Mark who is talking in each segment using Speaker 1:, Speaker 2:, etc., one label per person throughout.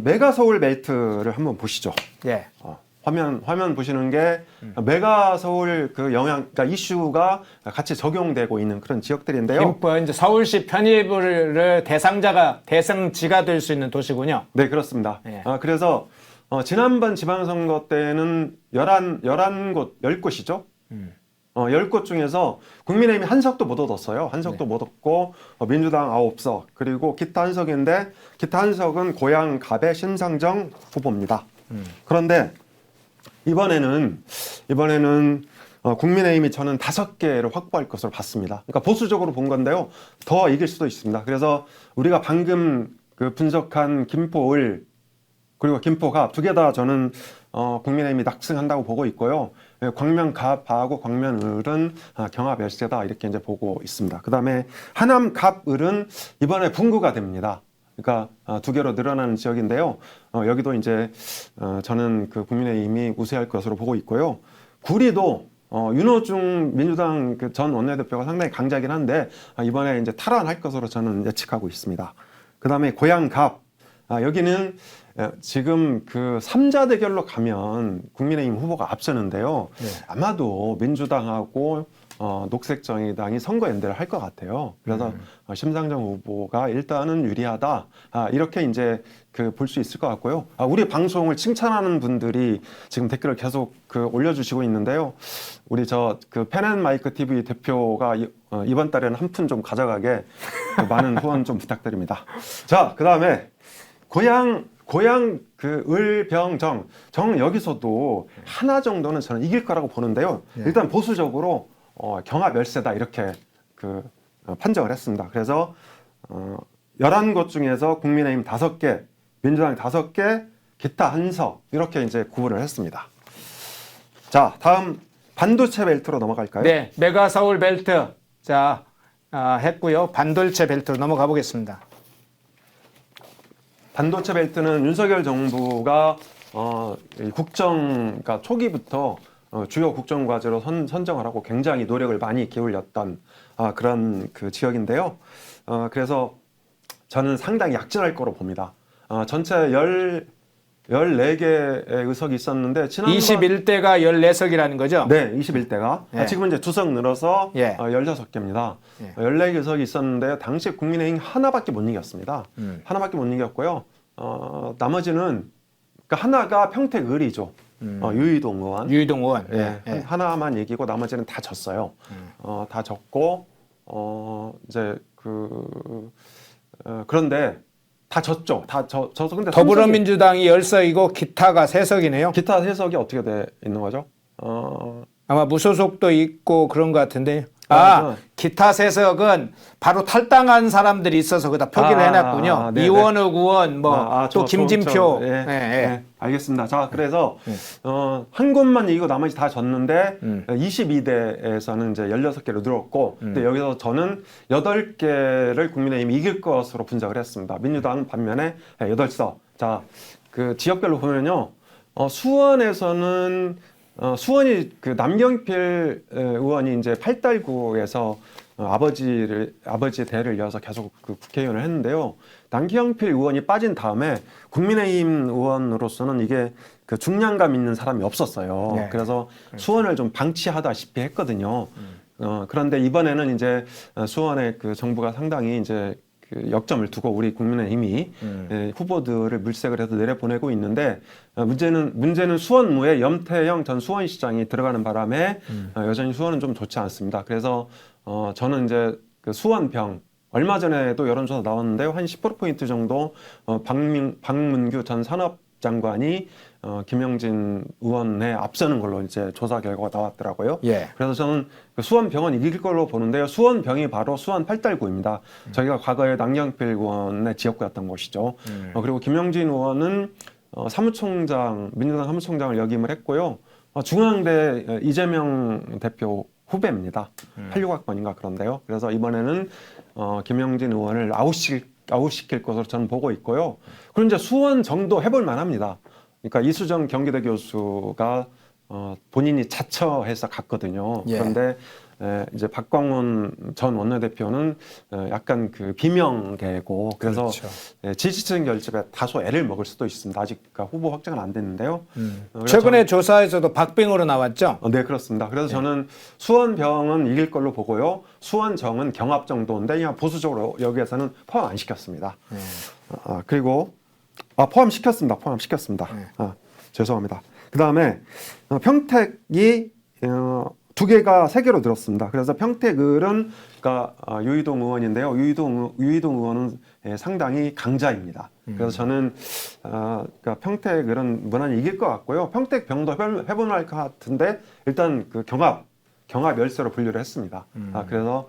Speaker 1: 메가 서울 벨트를 한번 보시죠.
Speaker 2: 예.
Speaker 1: 화면 보시는 게 메가 서울 그 그러니까 이슈가 같이 적용되고 있는 그런 지역들인데요.
Speaker 2: 김포 이제 서울시 편입을 대상지가 될 수 있는 도시군요.
Speaker 1: 네, 그렇습니다.
Speaker 2: 예.
Speaker 1: 그래서 지난번 지방선거 때는 10곳이죠. 10곳 중에서 국민의힘이 한 석도 못 얻었어요. 한 석도 못 얻고 민주당 9석 그리고 기타 한 석인데 기타 한 석은 고양 갑의 심상정 후보입니다. 그런데 이번에는 국민의힘이 저는 5개를 확보할 것으로 봤습니다. 그러니까 보수적으로 본 건데요. 더 이길 수도 있습니다. 그래서 우리가 방금 그 분석한 김포을 그리고 김포갑 두 개 다 저는 국민의힘이 낙승한다고 보고 있고요. 광명갑하고 광면을은 경합 열세다 이렇게 이제 보고 있습니다. 그다음에 하남갑을은 이번에 분구가 됩니다. 그러니까 두 개로 늘어나는 지역인데요. 여기도 이제 저는 그 국민의힘이 우세할 것으로 보고 있고요. 구리도 윤호중 민주당 그 전 원내대표가 상당히 강자긴 한데 이번에 이제 탈환할 것으로 저는 예측하고 있습니다. 그다음에 고양갑 여기는 지금 그 3자 대결로 가면 국민의힘 후보가 앞서는데요.
Speaker 2: 네.
Speaker 1: 아마도 민주당하고 녹색정의당이 선거연대를 할 것 같아요. 그래서 심상정 후보가 일단은 유리하다. 이렇게 이제 그 볼 수 있을 것 같고요. 우리 방송을 칭찬하는 분들이 지금 댓글을 계속 그 올려주시고 있는데요. 우리 그 펜앤마이크 TV 대표가 이번 달에는 한 푼 좀 가져가게 많은 후원 좀 부탁드립니다. 자, 그 다음에 고양 그 을병정 여기서도 하나 정도는 저는 이길 거라고 보는데요. 일단 보수적으로 경합 열세다 이렇게 그 판정을 했습니다. 그래서 11곳 중에서 국민의힘 5개, 민주당 5개, 기타 한 석 이렇게 이제 구분을 했습니다. 자, 다음 반도체 벨트로 넘어갈까요?
Speaker 2: 네, 메가 서울 벨트 했고요. 반도체 벨트로 넘어가 보겠습니다.
Speaker 1: 반도체 벨트는 윤석열 정부가 그러니까 초기부터 주요 국정 과제로 선정을 하고 굉장히 노력을 많이 기울였던 그런 그 지역인데요. 그래서 저는 상당히 약진할 거로 봅니다. 전체 14개의 의석이 있었는데 지난번
Speaker 2: 21대가 14석이라는 거죠?
Speaker 1: 네, 21대가
Speaker 2: 예.
Speaker 1: 지금은 이제 2석 늘어서
Speaker 2: 예.
Speaker 1: 16개입니다.
Speaker 2: 예.
Speaker 1: 14개 의석이 있었는데 당시 국민의힘 하나밖에 못 이겼습니다. 하나밖에 못 이겼고요. 나머지는 그러니까 하나가 평택을이죠. 유이동 의원.
Speaker 2: 유이동 의원.
Speaker 1: 예, 하나만 이기고 나머지는 다 졌어요. 다 졌고 이제 그런데 다 졌죠. 다 져서 근데
Speaker 2: 더불어민주당이 10석이고 기타가 3석이네요.
Speaker 1: 기타 3석이 어떻게 돼 있는 거죠?
Speaker 2: 아마 무소속도 있고 그런 것 같은데.
Speaker 1: 아,
Speaker 2: 기타 3석은 바로 탈당한 사람들이 있어서 그다 표기를 해놨군요.
Speaker 1: 네네.
Speaker 2: 이원욱 의원, 또 김진표.
Speaker 1: 예, 알겠습니다. 자, 그래서 한 곳만 이기고 나머지 다 졌는데 22대에서는 이제 16개로 늘었고, 근데 여기서 저는 8개를 국민의힘이 이길 것으로 분석을 했습니다. 민주당 반면에 8석. 자, 그 지역별로 보면요, 수원에서는 수원이 그 남경필 의원이 이제 팔달구에서 아버지의 대를 이어서 계속 그 국회의원을 했는데요. 남경필 의원이 빠진 다음에 국민의힘 의원으로서는 이게 그 중량감 있는 사람이 없었어요.
Speaker 2: 네.
Speaker 1: 그래서 수원을 좀 방치하다시피 했거든요. 그런데 이번에는 이제 수원의 그 정부가 상당히 이제 그 역점을 두고 우리 국민의힘이 후보들을 물색을 해서 내려보내고 있는데 문제는 수원무에 염태영 전 수원시장이 들어가는 바람에 여전히 수원은 좀 좋지 않습니다. 그래서 저는 이제 그 수원병 얼마 전에도 여론조사 나왔는데요. 한 10% 정도 박문규 전 산업장관이 김영진 의원에 앞서는 걸로 이제 조사 결과가 나왔더라고요.
Speaker 2: 예.
Speaker 1: 그래서 저는 그 수원병원 이길 걸로 보는데요. 수원병이 바로 수원 팔달구입니다. 저희가 과거에 남경필 의원의 지역구였던 곳이죠. 그리고 김영진 의원은 민주당 사무총장을 역임을 했고요. 중앙대 이재명 대표 후배입니다. 86학번인가 그런데요. 그래서 이번에는 김영진 의원을 아웃시킬 것으로 저는 보고 있고요. 그리고 이제 수원 정도 해볼 만합니다. 그러니까 이수정 경기대 교수가 본인이 자처해서 갔거든요.
Speaker 2: 예.
Speaker 1: 그런데 이제 박광원 전 원내대표는 약간 그 비명계고 그래서
Speaker 2: 그렇죠.
Speaker 1: 지지층 결집에 다소 애를 먹을 수도 있습니다. 아직 그러니까 후보 확정은 안 됐는데요. 그래서
Speaker 2: 최근에 조사에서도 박빙으로 나왔죠.
Speaker 1: 네, 그렇습니다. 그래서 저는 수원병은 이길 걸로 보고요. 수원정은 경합 정도인데 그냥 보수적으로 여기에서는 포함 안 시켰습니다. 그리고 포함시켰습니다. 죄송합니다. 그 다음에 평택이 두 개가 세 개로 들었습니다. 그래서 평택을은 그러니까 유이동 의원인데요. 유이동 의원은 상당히 강자입니다. 그래서 저는 그러니까 평택을은 무난히 이길 것 같고요. 평택병도 해볼만 것 같은데 일단 그 경합 열세로 분류를 했습니다. 그래서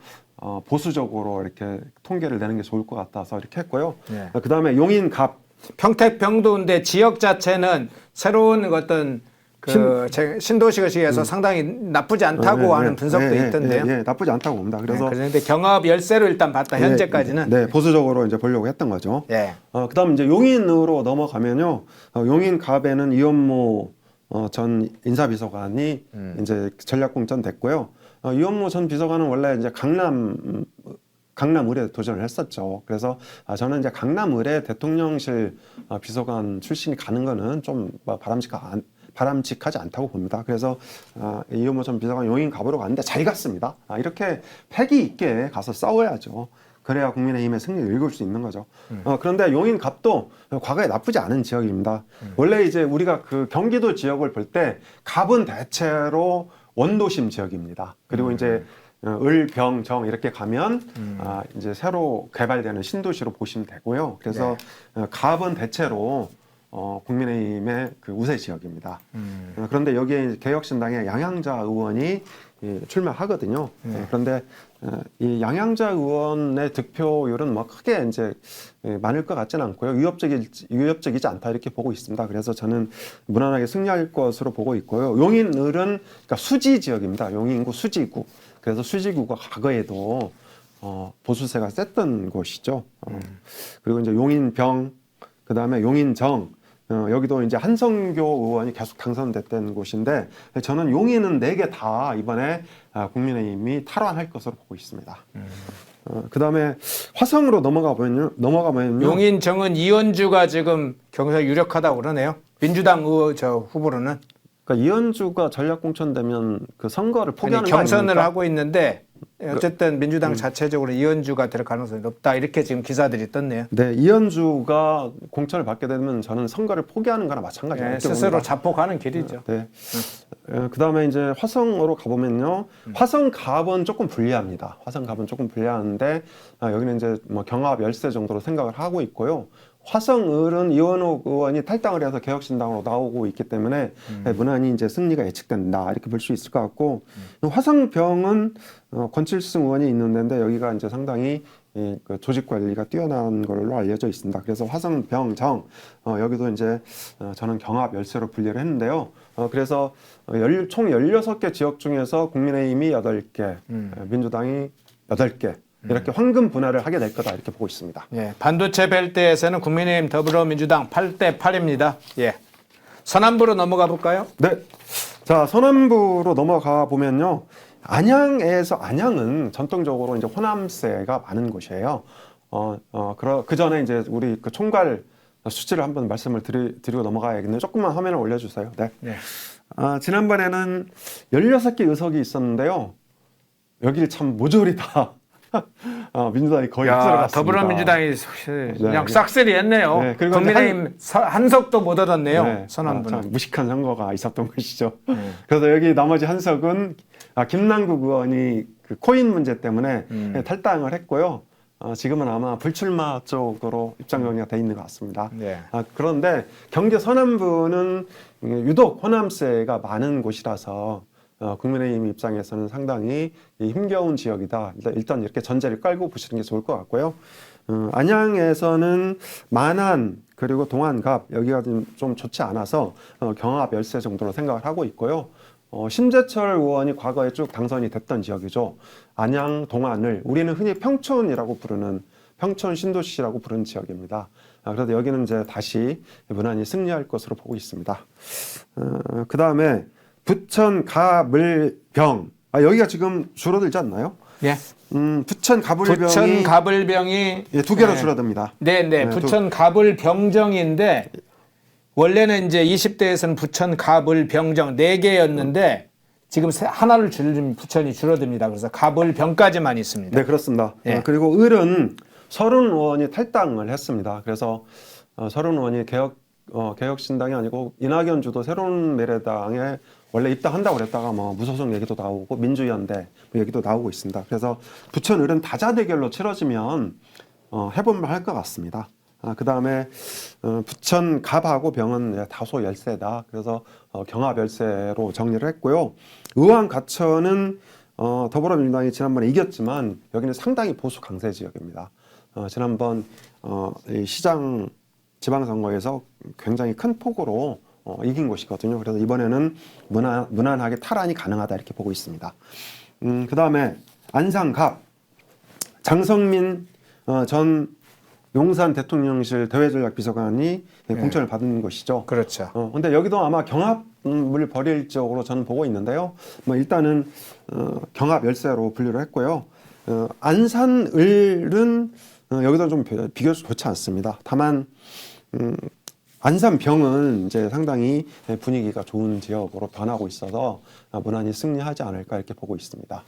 Speaker 1: 보수적으로 이렇게 통계를 내는 게 좋을 것 같아서 이렇게 했고요.
Speaker 2: 네.
Speaker 1: 그 다음에 용인갑
Speaker 2: 평택병도인데 지역 자체는 새로운 어떤 그 신도시에서 상당히 나쁘지 않다고 하는 분석도 있던데요.
Speaker 1: 나쁘지 않다고 봅니다. 그래서
Speaker 2: 그런데 경합 열세로 일단 봤다 현재까지는.
Speaker 1: 네, 보수적으로 이제 보려고 했던 거죠.
Speaker 2: 예.
Speaker 1: 그다음 이제 용인으로 넘어가면요. 용인갑에는 이현모 전 인사비서관이 이제 전략공천 됐고요. 이현모 전 비서관은 원래 이제 강남을에 도전을 했었죠. 그래서 저는 이제 강남을에 대통령실 비서관 출신이 가는 거는 좀 바람직하지 않다고 봅니다. 그래서 이현모 전 비서관 용인갑으로 갔는데 잘 갔습니다. 이렇게 패기 있게 가서 싸워야죠. 그래야 국민의힘의 승리를 읽을 수 있는 거죠. 그런데 용인갑도 과거에 나쁘지 않은 지역입니다. 원래 이제 우리가 그 경기도 지역을 볼 때 갑은 대체로 원도심 지역입니다. 그리고 이제 을, 병, 정 이렇게 가면 이제 새로 개발되는 신도시로 보시면 되고요. 그래서 갑은 대체로 국민의힘의 그 우세 지역입니다. 그런데 여기에 개혁신당의 양양자 의원이 출마하거든요. 그런데 이 양양자 의원의 득표율은 뭐 크게 이제 많을 것 같지는 않고요. 위협적이지 않다 이렇게 보고 있습니다. 그래서 저는 무난하게 승리할 것으로 보고 있고요. 용인을은 그러니까 수지 지역입니다. 용인구 수지구. 그래서 수지구가 과거에도 보수세가 셌던 곳이죠. 그리고 이제 용인병, 그 다음에 용인정, 여기도 이제 한성교 의원이 계속 당선됐던 곳인데 저는 용인은 4개 다 이번에 국민의힘이 탈환할 것으로 보고 있습니다. 그 다음에 화성으로 넘어가 보면요.
Speaker 2: 용인정은 이현주가 지금 경선 유력하다고 그러네요. 민주당 후보로는.
Speaker 1: 그러니까 이현주가 전략공천되면 그 선거를 포기하는 거
Speaker 2: 경선을
Speaker 1: 아닙니까?
Speaker 2: 하고 있는데 어쨌든 민주당 자체적으로 이현주가 될 가능성이 높다 이렇게 지금 기사들이 떴네요.
Speaker 1: 네, 이현주가 공천을 받게 되면 저는 선거를 포기하는 거나 마찬가지입니다.
Speaker 2: 네, 스스로 자폭하는 길이죠.
Speaker 1: 네. 그다음에 이제 화성으로 가보면요. 화성갑은 조금 불리합니다. 화성갑은 조금 불리한데 여기는 이제 뭐 경합 열세 정도로 생각을 하고 있고요. 화성을은 이원호 의원이 탈당을 해서 개혁신당으로 나오고 있기 때문에 무난히 이제 승리가 예측된다 이렇게 볼 수 있을 것 같고 화성병은 권칠승 의원이 있는 데인데 여기가 이제 상당히 그 조직 관리가 뛰어난 걸로 알려져 있습니다. 그래서 화성병정 여기도 이제 저는 경합 열세로 분류를 했는데요. 그래서 총 16개 지역 중에서 국민의힘이 8개, 민주당이 8개 이렇게 황금 분할을 하게 될 거다 이렇게 보고 있습니다.
Speaker 2: 예, 반도체 벨트에서는 국민의힘 더불어민주당 8대 8입니다. 예. 서남부로 넘어가 볼까요?
Speaker 1: 네. 자, 서남부로 넘어가 보면요. 안양은 전통적으로 이제 호남세가 많은 곳이에요. 그 전에 이제 우리 그 총괄 수치를 한번 말씀을 드리고 넘어가야겠네요. 조금만 화면을 올려주세요. 네.
Speaker 2: 네.
Speaker 1: 지난번에는 16개 의석이 있었는데요. 여기를 참 모조리 다 민주당이 거의 흡수를
Speaker 2: 더불어민주당이 그냥 싹쓸이 했네요.
Speaker 1: 네, 그리고
Speaker 2: 국민의힘 한 석도 못 얻었네요.
Speaker 1: 네,
Speaker 2: 서남부는.
Speaker 1: 참 무식한 선거가 있었던 것이죠. 그래서 여기 나머지 한 석은 김남국 의원이 그 코인 문제 때문에 탈당을 했고요. 지금은 아마 불출마 쪽으로 입장 정리가 돼 있는 것 같습니다.
Speaker 2: 네.
Speaker 1: 그런데 경기 서남부는 유독 호남세가 많은 곳이라서 국민의힘 입장에서는 상당히 힘겨운 지역이다. 일단 이렇게 전제를 깔고 보시는 게 좋을 것 같고요. 안양에서는 만안 그리고 동안갑 여기가 좀 좋지 않아서 경합 열세 정도로 생각을 하고 있고요. 심재철 의원이 과거에 쭉 당선이 됐던 지역이죠. 안양, 동안을 우리는 흔히 평촌이라고 부르는 평촌 신도시라고 부르는 지역입니다. 그래서 여기는 이제 다시 무난히 승리할 것으로 보고 있습니다. 그 다음에 부천 가물병 여기가 지금 줄어들지 않나요?
Speaker 2: 예.
Speaker 1: 부천 가불병이
Speaker 2: 부천 가불병이
Speaker 1: 예, 2개로
Speaker 2: 네.
Speaker 1: 줄어듭니다.
Speaker 2: 네, 부천 가불병정인데 원래는 이제 20대에서는 부천 가불병정 4개였는데 지금 하나를 줄이면 부천이 줄어듭니다. 그래서 가불병까지만 있습니다.
Speaker 1: 네, 그렇습니다.
Speaker 2: 예.
Speaker 1: 그리고 을은 서른 의원이 탈당을 했습니다. 그래서 서른 의원이 개혁신당이 아니고 이낙연 주도 새로운 미래당에 원래 입당한다고 그랬다가 뭐 무소속 얘기도 나오고 민주연대 얘기도 나오고 있습니다. 그래서 부천 을은 다자대결로 치러지면 해볼만 할 것 같습니다. 그 다음에 부천 갑하고 병은 다소 열세다. 그래서 경합 열세로 정리를 했고요. 의왕 가천은 더불어민주당이 지난번에 이겼지만 여기는 상당히 보수 강세 지역입니다. 지난번 이 시장 지방선거에서 굉장히 큰 폭으로 이긴 곳이거든요. 그래서 이번에는 무난하게 탈환이 가능하다 이렇게 보고 있습니다. 그 다음에 안상갑 장성민 전 용산 대통령실 대외전략비서관이 공천을 받은 것이죠.
Speaker 2: 그렇죠.
Speaker 1: 근데 여기도 아마 경합을 벌일 쪽으로 저는 보고 있는데요. 뭐 일단은 경합 열세로 분류를 했고요. 안산을은 여기도 좀 비교적 좋지 않습니다. 다만 안산병은 이제 상당히 분위기가 좋은 지역으로 변하고 있어서 무난히 승리하지 않을까 이렇게 보고 있습니다.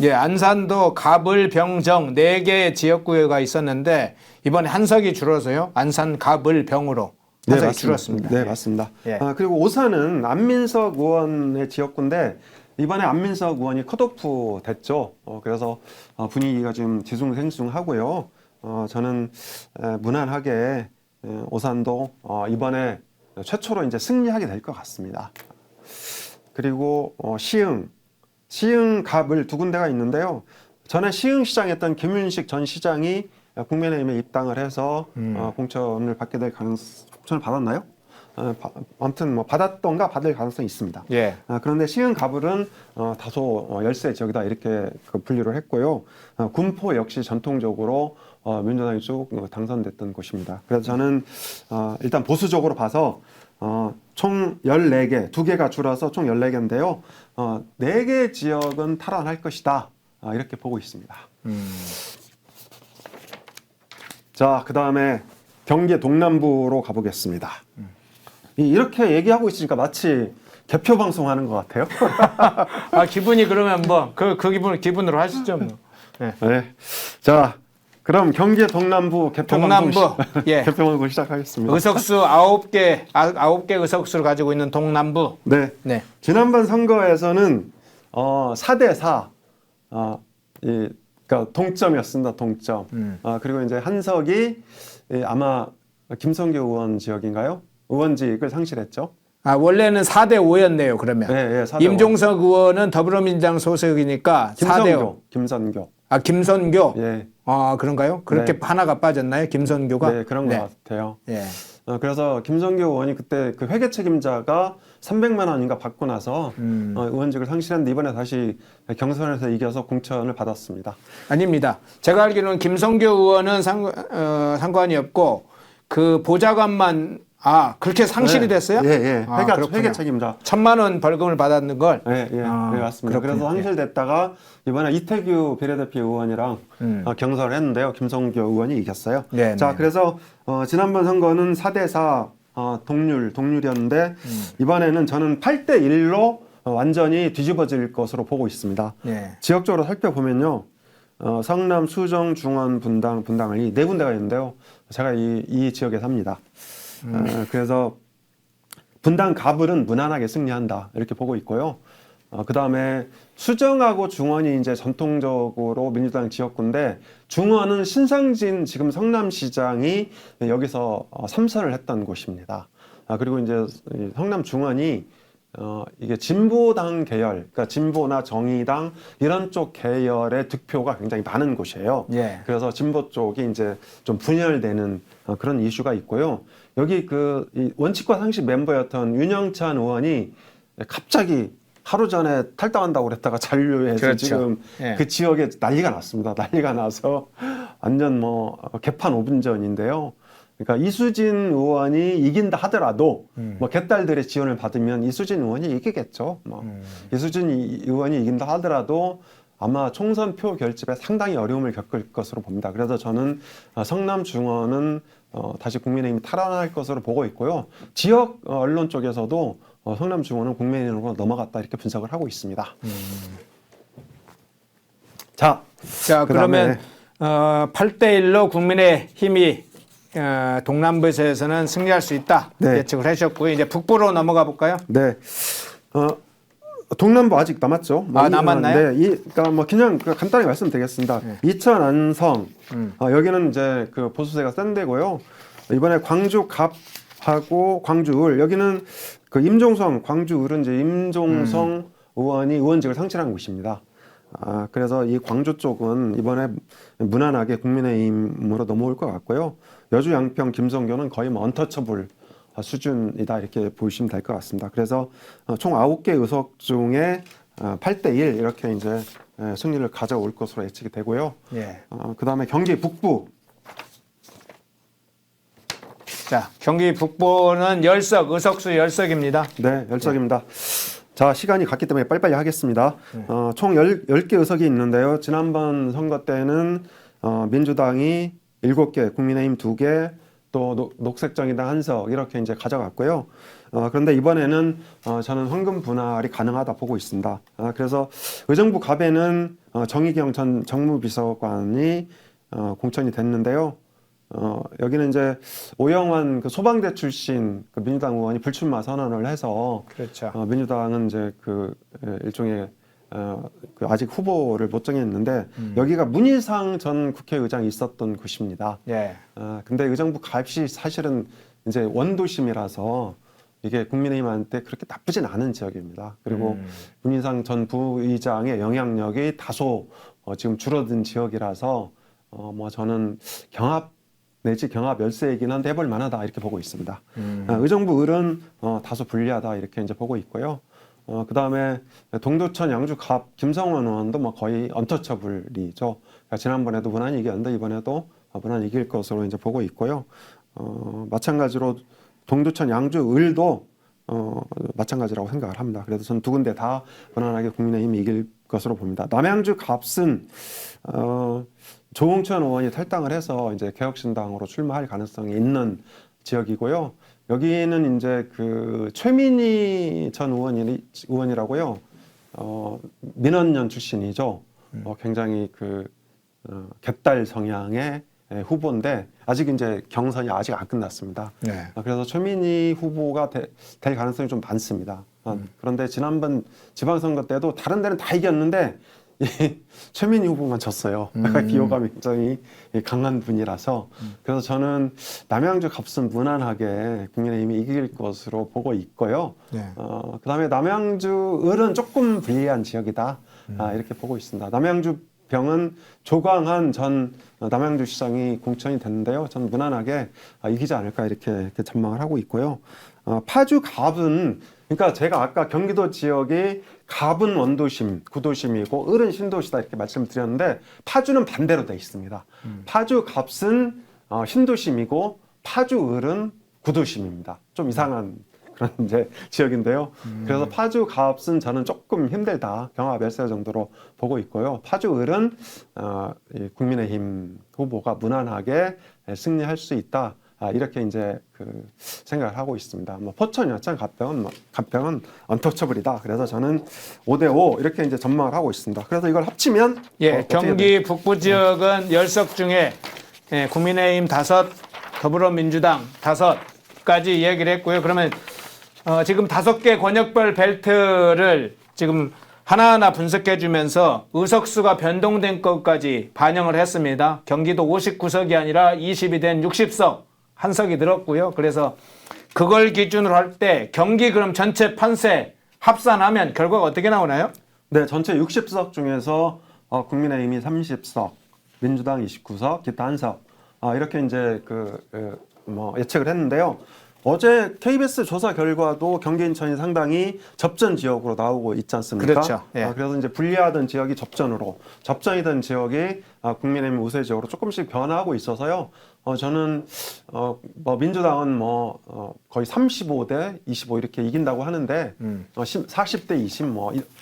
Speaker 2: 예, 안산도 갑을, 병정 4개의 지역구가 있었는데 이번에 한석이 줄어서요. 안산 갑을 병으로 한석이 줄었습니다.
Speaker 1: 네, 맞습니다.
Speaker 2: 예.
Speaker 1: 그리고 오산은 안민석 의원의 지역구인데 이번에 안민석 의원이 컷오프 됐죠. 그래서 분위기가 좀 뒤숭생숭하고요. 저는 무난하게 오산도 이번에 최초로 이제 승리하게 될 것 같습니다. 그리고 시흥 갑을 2군데가 있는데요. 전에 시흥시장 했던 김윤식 전 시장이 국민의힘에 입당을 해서 공천을 받게 될 공천을 받았나요? 아무튼 뭐 받았던가 받을 가능성이 있습니다.
Speaker 2: 예.
Speaker 1: 그런데 시흥 갑을은 다소 열세 지역이다 이렇게 분류를 했고요. 군포 역시 전통적으로 민주당이 쭉 당선됐던 곳입니다. 그래서 저는 일단 보수적으로 봐서 총 14개, 2개가 줄어서 총 14개인데요. 4개 지역은 탈환할 것이다. 이렇게 보고 있습니다. 자, 그 다음에 경기 동남부로 가보겠습니다. 이렇게 얘기하고 있으니까 마치 개표 방송하는 것 같아요.
Speaker 2: 기분이 그러면 뭐 그 기분으로 하시죠. 뭐. 네.
Speaker 1: 네. 자, 그럼 경기 동남부 개표 방송
Speaker 2: 예.
Speaker 1: 개표 방송 시작하겠습니다.
Speaker 2: 의석수 9개 의석수를 가지고 있는 동남부.
Speaker 1: 네.
Speaker 2: 네.
Speaker 1: 지난번 선거에서는 4대4 그러니까 동점이었습니다. 동점. 그리고 이제 한석이 아마 김성규 의원 지역인가요? 의원직을 상실했죠.
Speaker 2: 원래는 4대 5였네요. 그러면.
Speaker 1: 네, 4대
Speaker 2: 임종석 의원은 더불어민주당 소속이니까 4대 5.
Speaker 1: 김선교.
Speaker 2: 김선교.
Speaker 1: 예.
Speaker 2: 그런가요? 그렇게
Speaker 1: 네.
Speaker 2: 하나가 빠졌나요? 김선교가?
Speaker 1: 네, 그런 것 같아요.
Speaker 2: 예.
Speaker 1: 그래서 김성규 의원이 그때 그 회계 책임자가 300만 원인가 받고 나서 의원직을 상실했는데 이번에 다시 경선에서 이겨서 공천을 받았습니다.
Speaker 2: 아닙니다. 제가 알기로는 김성교 의원은 상관이 없고 그 보좌관만 그렇게 상실이 됐어요?
Speaker 1: 예.
Speaker 2: 그렇군요.
Speaker 1: 회계 책임자.
Speaker 2: 1,000만 원 벌금을 받았는 걸.
Speaker 1: 네, 맞습니다.
Speaker 2: 그렇군요.
Speaker 1: 그래서 상실됐다가 이번에 이태규 비례대표 의원이랑 경선을 했는데요. 김성규 의원이 이겼어요.
Speaker 2: 네,
Speaker 1: 자,
Speaker 2: 네.
Speaker 1: 그래서 지난번 선거는 4대4 동률이었는데 이번에는 저는 8대1로 완전히 뒤집어질 것으로 보고 있습니다.
Speaker 2: 네.
Speaker 1: 지역적으로 살펴보면요. 성남, 수정, 중원, 분당을 이 4군데가 있는데요. 제가 이 지역에 삽니다. 그래서 분당 갑을은 무난하게 승리한다 이렇게 보고 있고요. 그 다음에 수정하고 중원이 이제 전통적으로 민주당 지역구인데 중원은 신상진 지금 성남시장이 여기서 3선을 했던 곳입니다. 그리고 이제 성남 중원이 이게 진보당 계열, 그러니까 진보나 정의당 이런 쪽 계열의 득표가 굉장히 많은 곳이에요.
Speaker 2: 예.
Speaker 1: 그래서 진보 쪽이 이제 좀 분열되는 그런 이슈가 있고요. 여기 이 원칙과 상식 멤버였던 윤영찬 의원이 갑자기 하루 전에 탈당한다고 그랬다가 잔류해서
Speaker 2: 그렇죠.
Speaker 1: 지금
Speaker 2: 예.
Speaker 1: 그 지역에 난리가 났습니다. 난리가 나서 완전 개판 5분 전인데요. 그러니까 이수진 의원이 이긴다 하더라도 뭐 개딸들의 지원을 받으면 이수진 의원이 이기겠죠. 뭐 이수진 의원이 이긴다 하더라도 아마 총선 표 결집에 상당히 어려움을 겪을 것으로 봅니다. 그래서 저는 성남 중원은 다시 국민의힘이 탈환할 것으로 보고 있고요. 지역 언론 쪽에서도 성남 중원은 국민의힘으로 넘어갔다 이렇게 분석을 하고 있습니다. 자,
Speaker 2: 그러면 8대1로 국민의힘이 동남부에서는 승리할 수 있다
Speaker 1: 네.
Speaker 2: 예측을 하셨고요. 이제 북부로 넘어가 볼까요?
Speaker 1: 네. 동남부 아직 남았죠.
Speaker 2: 남았나요?
Speaker 1: 네, 그러니까 뭐 그냥 간단히 말씀드리겠습니다. 이천 안성 여기는 이제 그 보수세가 센 데고요. 이번에 광주 갑하고 광주 을 여기는 그 임종성 광주 을은 이제 임종성 의원이 의원직을 상실한 곳입니다. 그래서 이 광주 쪽은 이번에 무난하게 국민의힘으로 넘어올 것 같고요. 여주 양평 김성교는 거의 뭐 언터처블 수준이다 이렇게 보시면 될 것 같습니다. 그래서 총 9개 의석 중에 8대1 이렇게 이제 승리를 가져올 것으로 예측이 되고요.
Speaker 2: 예.
Speaker 1: 그다음에 경기 북부.
Speaker 2: 자, 경기 북부는 10석, 의석수 10석입니다.
Speaker 1: 네, 10석입니다. 자, 시간이 갔기 때문에 빨리빨리 하겠습니다. 총 10개 의석이 있는데요. 지난번 선거 때는 민주당이 7개, 국민의힘 2개, 또 녹색정의당 1석 이렇게 이제 가져갔고요. 그런데 이번에는 저는 황금 분할이 가능하다 보고 있습니다. 그래서 의정부 갑에는 정의경 전 정무비서관이 공천이 됐는데요. 여기는 이제 오영환 그 소방대 출신 그 민주당 의원이 불출마 선언을 해서
Speaker 2: 그렇죠.
Speaker 1: 민주당은 이제 그 일종의 그 아직 후보를 못 정했는데 여기가 문희상 전 국회의장이 있었던 곳입니다.
Speaker 2: 예.
Speaker 1: 근데 의정부 갑이 사실은 이제 원도심이라서 이게 국민의힘한테 그렇게 나쁘진 않은 지역입니다. 그리고 문희상 전 부의장의 영향력이 다소 지금 줄어든 지역이라서 뭐 저는 경합 내지 경합 열세이긴 한데 해볼 만하다 이렇게 보고 있습니다. 의정부 을은 다소 불리하다 이렇게 이제 보고 있고요. 그 다음에 동두천 양주 갑 김성원 의원도 뭐 거의 언터처블이죠. 그러니까 지난번에도 무난히 이겼는데 이번에도 무난히 이길 것으로 이제 보고 있고요. 마찬가지로 동두천 양주 을도 마찬가지라고 생각을 합니다. 그래서 저는 두 군데 다 무난하게 국민의힘이 이길 것으로 봅니다. 남양주 갑은 조홍천 의원이 탈당을 해서 이제 개혁신당으로 출마할 가능성이 있는 지역이고요. 여기는 이제 그 최민희 전 의원이라고요. 민원연 출신이죠. 굉장히 그 개딸 성향의 후보인데 아직 이제 경선이 아직 안 끝났습니다.
Speaker 2: 네.
Speaker 1: 그래서 최민희 후보가 될 가능성이 좀 많습니다. 그런데 지난번 지방선거 때도 다른 데는 다 이겼는데 이 최민희 후보만 졌어요. 비호감이 굉장히 강한 분이라서 그래서 저는 남양주 갑은 무난하게 국민의힘이 이길 것으로 보고 있고요.
Speaker 2: 네.
Speaker 1: 그다음에 남양주 을은 조금 불리한 지역이다 이렇게 보고 있습니다. 남양주 병은 조광한 전 남양주시장이 공천이 됐는데요. 저는 무난하게 이기지 않을까 이렇게 전망을 하고 있고요. 파주 갑은 그러니까 제가 아까 경기도 지역이 갑은 원도심, 구도심이고 을은 신도시다 이렇게 말씀을 드렸는데 파주는 반대로 돼 있습니다. 파주 갑은 신도심이고 파주 을은 구도심입니다. 좀 이상한 그런 이제 지역인데요. 그래서 파주 갑은 저는 조금 힘들다. 경합 열세 정도로 보고 있고요. 파주 을은 이 국민의힘 후보가 무난하게 승리할 수 있다. 이렇게 이제 그 생각을 하고 있습니다. 뭐 포천, 여천, 갑병은 언터처블이다. 그래서 저는 5대5 이렇게 이제 전망을 하고 있습니다. 그래서 이걸 합치면
Speaker 2: 경기 북부 지역은 10석 중에 국민의힘 5, 더불어민주당 5까지 얘기를 했고요. 그러면 지금 5개 권역별 벨트를 지금 하나하나 분석해 주면서 의석수가 변동된 것까지 반영을 했습니다. 경기도 59석이 아니라 20이 된 60석 한 석이 늘었고요. 그래서 그걸 기준으로 할 때 경기 그럼 전체 판세 합산하면 결과가 어떻게 나오나요?
Speaker 1: 네, 전체 60석 중에서 국민의힘이 30석, 민주당 29석, 기타 1석 이렇게 이제 뭐 예측을 했는데요. 어제 KBS 조사 결과도 경기 인천이 상당히 접전 지역으로 나오고 있지 않습니까?
Speaker 2: 그렇죠. 예.
Speaker 1: 그래서 이제 불리하던 지역이 접전이던 지역이 국민의힘 우세 지역으로 조금씩 변화하고 있어서요. 저는 뭐 민주당은 거의 35대 25 이렇게 이긴다고 하는데 40대 20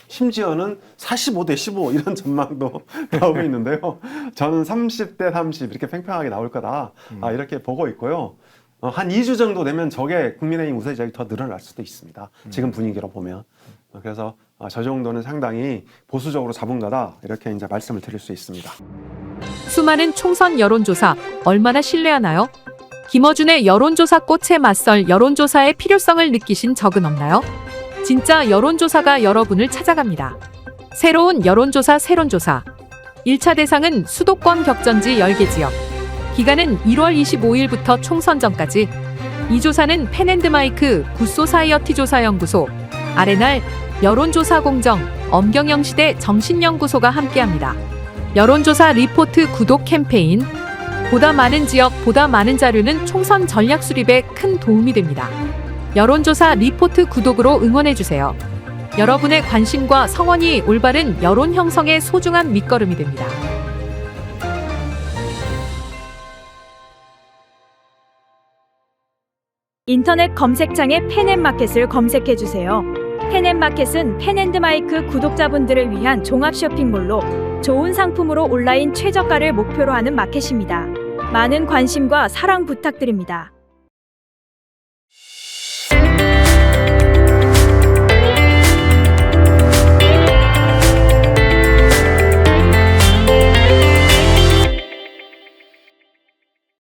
Speaker 1: 심지어는 45대 15 이런 전망도 나오고 있는데요. 저는 30대 30 이렇게 팽팽하게 나올 거다 이렇게 보고 있고요. 한 2주 정도 되면 저게 국민의힘 우세 지역이 더 늘어날 수도 있습니다. 지금 분위기로 보면. 그래서 저 정도는 상당히 보수적으로 잡은 거다 이렇게 이제 말씀을 드릴 수 있습니다.
Speaker 3: 수많은 총선 여론조사 얼마나 신뢰하나요? 김어준의 여론조사 꽃에 맞설 여론조사의 필요성을 느끼신 적은 없나요? 진짜 여론조사가 여러분을 찾아갑니다. 새로운 여론조사 세론조사 1차 대상은 수도권 격전지 10개 지역 기간은 1월 25일부터 총선 전까지 이 조사는 펜앤드마이크 굿소사이어티 조사연구소 아레날 여론조사 공정 엄경영 시대 정신연구소가 함께합니다. 여론조사 리포트 구독 캠페인 보다 많은 지역 보다 많은 자료는 총선 전략 수립에 큰 도움이 됩니다. 여론조사 리포트 구독으로 응원해주세요. 여러분의 관심과 성원이 올바른 여론 형성의 소중한 밑거름이 됩니다.
Speaker 4: 인터넷 검색창에 펜앤마켓을 검색해주세요. 펜앤마켓은 펜앤드마이크 구독자분들을 위한 종합 쇼핑몰로 좋은 상품으로 온라인 최저가를 목표로 하는 마켓입니다. 많은 관심과 사랑 부탁드립니다.